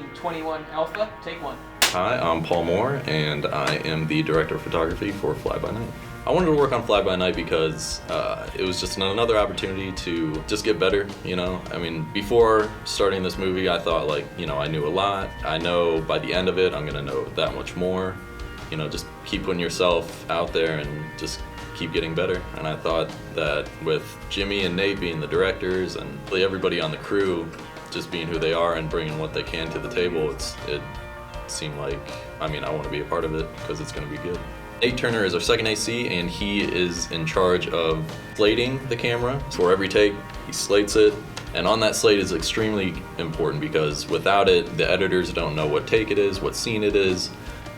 Scene 21 Alpha, take one. Hi, I'm Paul Moore, and I am the director of photography for Fly By Night. I wanted to work on Fly By Night because it was just another opportunity to just get better, you know? I mean, before starting this movie, I thought I knew a lot. I know by the end of it, I'm gonna know that much more. You know, just keep putting yourself out there and just keep getting better. And I thought that with Jimmy and Nate being the directors and really everybody on the crew just being who they are and bringing what they can to the table, it seemed like, I want to be a part of it because it's going to be good. Nate Turner is our second AC, and he is in charge of slating the camera. So for every take, he slates it. And on that slate is extremely important because without it, the editors don't know what take it is, what scene it is,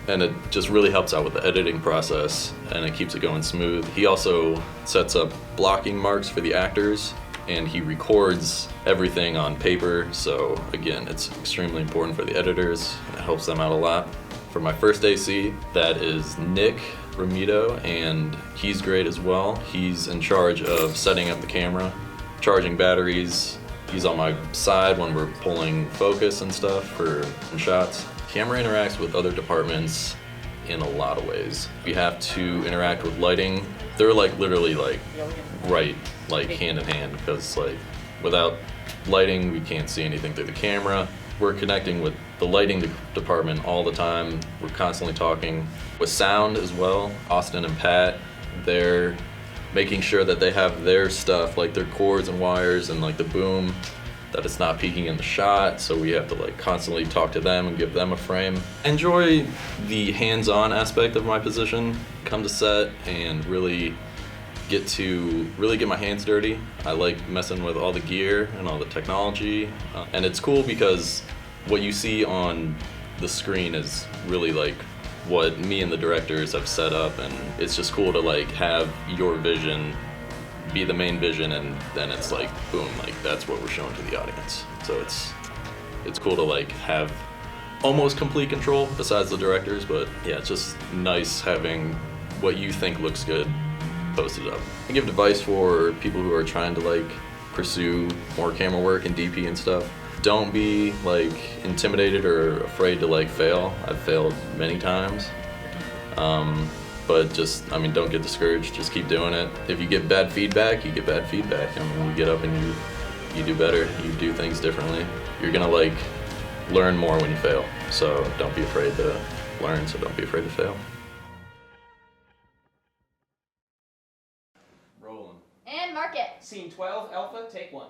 and it just really helps out with the editing process, and it keeps it going smooth. He also sets up blocking marks for the actors, and he records everything on paper. So again, it's extremely important for the editors. It helps them out a lot. For my first AC, that is Nick Ramito, and he's great as well. He's in charge of setting up the camera, charging batteries. He's on my side when we're pulling focus and stuff for shots. Camera interacts with other departments in a lot of ways. We have to interact with lighting. They're literally right hand in hand, because without lighting we can't see anything through the camera. We're connecting with the lighting department all the time. We're constantly talking with sound as well. Austin and Pat, they're making sure that they have their stuff, like their cords and wires and the boom, that it's not peeking in the shot, so we have to constantly talk to them and give them a frame. I enjoy the hands-on aspect of my position. Come to set and really get my hands dirty. I like messing with all the gear and all the technology, and it's cool because what you see on the screen is really what me and the directors have set up, and it's just cool to have your vision be the main vision, and then it's boom, that's what we're showing to the audience. So it's cool to have almost complete control besides the directors, but yeah, it's just nice having what you think looks good posted up. I give advice for people who are trying to pursue more camera work and DP and stuff. Don't be intimidated or afraid to fail. I've failed many times. But just, don't get discouraged, just keep doing it. If you get bad feedback, you get bad feedback. You get up and you do better, you do things differently. You're gonna learn more when you fail. So don't be afraid to learn, so don't be afraid to fail. Rolling. And mark it. Scene 12 Alpha, take one.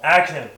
Action!